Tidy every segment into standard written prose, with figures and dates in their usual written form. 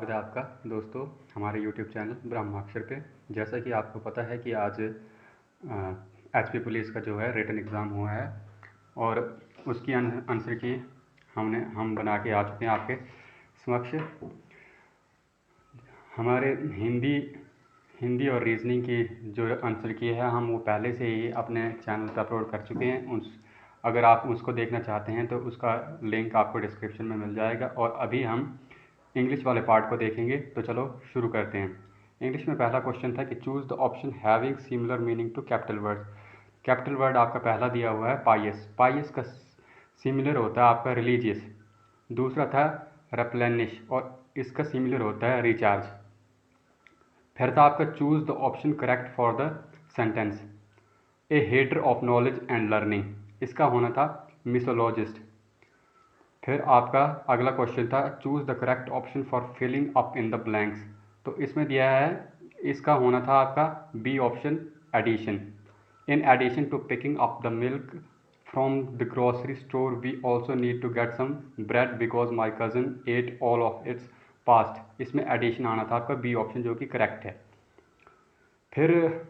स्वागत है आपका दोस्तों हमारे यूट्यूब चैनल ब्रह्माक्षर पे। जैसा कि आपको पता है कि आज एचपी पुलिस का जो है रिटन एग्ज़ाम हुआ है और उसकी आंसर की हम बना के आ चुके हैं आपके समक्ष। हमारे हिंदी और रीजनिंग की जो आंसर की है हम वो पहले से ही अपने चैनल पर अपलोड कर चुके हैं। अगर आप उसको देखना चाहते हैं तो उसका लिंक आपको डिस्क्रिप्शन में मिल जाएगा। और अभी हम इंग्लिश वाले पार्ट को देखेंगे, तो चलो शुरू करते हैं। इंग्लिश में पहला क्वेश्चन था कि choose the option having similar meaning to capital word. Capital word आपका पहला दिया हुआ है पाइस। पाइस का सिमिलर होता है आपका रिलीजियस। दूसरा था रेप्लेनिश और इसका सिमिलर होता है रिचार्ज। फिर था आपका choose the option correct for the sentence. A hater of knowledge and learning, इसका होना था मिसोलॉजिस्ट। फिर आपका अगला क्वेश्चन था choose the correct option for filling up in the blanks. तो इसमें दिया है, इसका होना था आपका B option addition. In addition to picking up the milk from the grocery store we also need to get some bread because my cousin at all of its past. इसमें addition आना था आपका बी ऑप्शन, जो कि correct है। फिर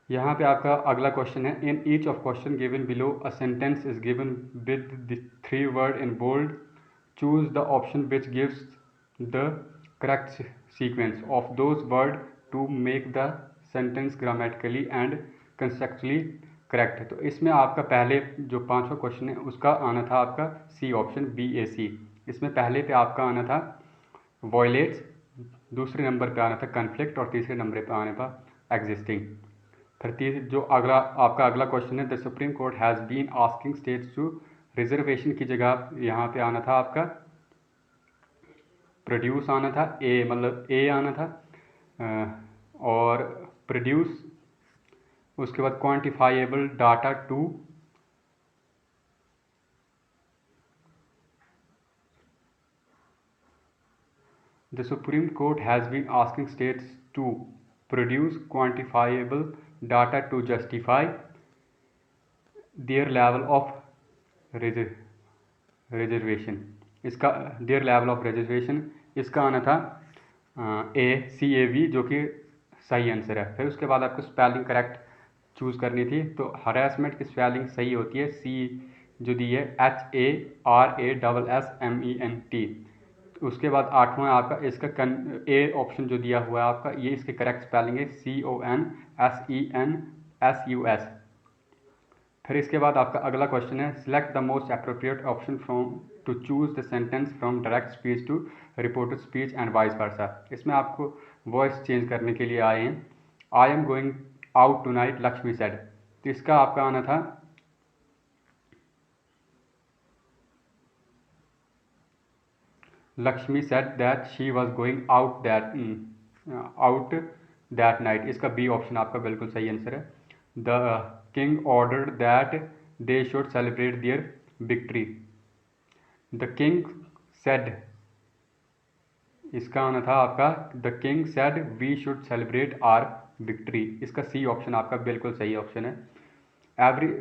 यहाँ पे आपका अगला क्वेश्चन है in each of question given below a sentence is given with the 3 word in bold. Choose the option which gives the correct sequence of those word to make the sentence grammatically and constructually correct. तो इसमें आपका पहले जो 5वां question है उसका आना था आपका सी ऑप्शन BAC। इसमें पहले पे आपका आना था वॉयलेट्स, दूसरे नंबर पे आना था कन्फ्लिक्ट और तीसरे नंबर पे आने पर एग्जिस्टिंग। फिर जो आपका अगला क्वेश्चन है the supreme court has been asking states to reservation की जगह यहाँ पे आना था आपका प्रोड्यूस आना था, ए आना था और प्रोड्यूस। उसके बाद quantifiable data to the supreme court has been asking states to produce quantifiable data to justify their level of reservation. इसका देयर लेवल ऑफ रिजर्वेशन इसका आना था CAV, जो कि सही आंसर है। फिर उसके बाद आपको स्पेलिंग करेक्ट चूज़ करनी थी। तो हरासमेंट की स्पेलिंग सही होती है C जो दी है HARASSMENT। उसके बाद 8वां आपका इसका ए ऑप्शन जो दिया हुआ है आपका, ये इसके करेक्ट स्पेलिंग है CONSENSUS। फिर इसके बाद आपका अगला क्वेश्चन है select the most appropriate option from to choose the sentence from direct speech to reported speech and vice versa. इसमें आपको वॉइस चेंज करने के लिए आए हैं। I am going out tonight Lakshmi said. तो इसका आपका आना था Lakshmi said that she was going out that night. इसका बी ऑप्शन आपका बिल्कुल सही आंसर है। The king ordered that they should celebrate there victory. The king said, इसका आना था आपका the king said we should celebrate our victory. इसका सी ऑप्शन आपका बिल्कुल सही ऑप्शन है।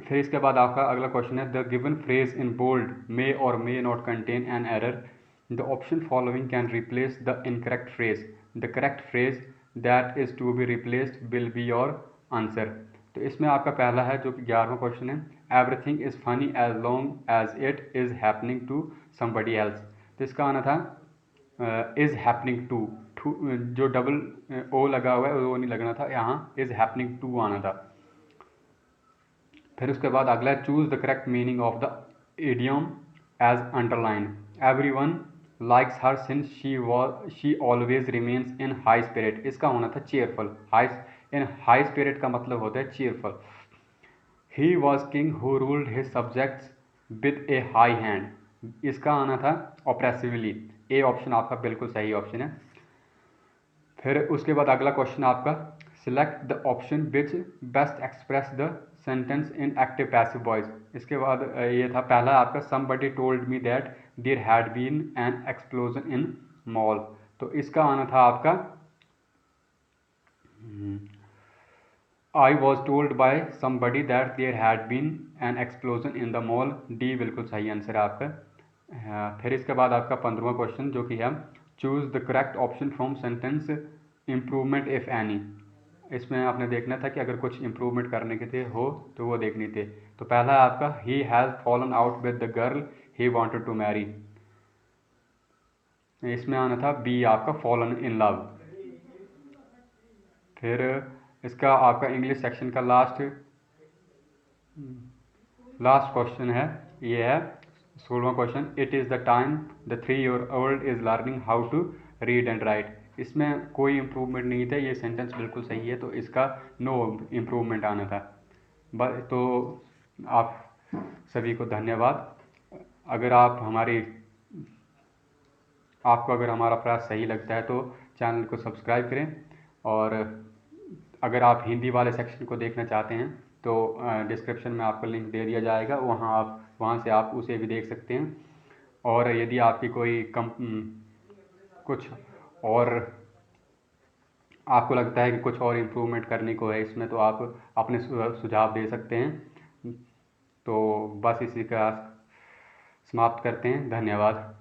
फिर इसके बाद आपका अगला क्वेश्चन है the given phrase in bold may और may not contain an error. The option following can replace the incorrect phrase. The correct phrase that is to be replaced will be your answer. तो इसमें आपका पहला है जो कि 11वां question है everything is funny as long as it is happening to somebody else. तो इसका आना था इज हैपनिंग टू, जो डबल ओ लगा हुआ है वो नहीं लगना था, यहाँ इज हैपनिंग टू आना था। फिर उसके बाद अगला choose the correct meaning of the idiom as underline. Everyone likes her since she always remains in high spirit. इसका होना था चेयरफुल। इन हाई स्पिरिट का मतलब होता है cheerful. He was king who ruled his subjects with A high hand. इसका आना था ऑप्रेसिवली। ए ऑप्शन आपका बिल्कुल सही ऑप्शन है। फिर उसके बाद अगला क्वेश्चन आपका select the option which best express the sentence in active passive voice. इसके बाद ये था पहला आपका somebody told me that there had been an explosion in mall. तो इसका आना था आपका I was told by somebody that there had been an explosion in the mall. D बिल्कुल सही आंसर है आपका। फिर इसके बाद आपका 15वां क्वेश्चन जो कि है choose the correct option from sentence improvement if any. इसमें आपने देखना था कि अगर कुछ इम्प्रूवमेंट करने के थे हो तो वो देखनी थे। तो पहला है आपका he has fallen out with the girl he wanted to marry. इसमें आना था बी आपका फॉलन इन लव। फिर इसका आपका इंग्लिश सेक्शन का लास्ट क्वेश्चन है, ये है 16वां question. It is the time the 3 year old is learning how to read and write. इसमें कोई इम्प्रूवमेंट नहीं था, ये सेंटेंस बिल्कुल सही है, तो इसका नो इम्प्रूवमेंट आना था। तो आप सभी को धन्यवाद। अगर आपको अगर हमारा प्रयास सही लगता है तो चैनल को सब्सक्राइब करें, और अगर आप हिंदी वाले सेक्शन को देखना चाहते हैं तो डिस्क्रिप्शन में आपको लिंक दे दिया जाएगा, वहाँ से आप उसे भी देख सकते हैं। और यदि आपकी कोई कुछ और आपको लगता है कि कुछ और इम्प्रूवमेंट करने को है इसमें, तो आप अपने सुझाव दे सकते हैं। तो बस इसी का समाप्त करते हैं। धन्यवाद।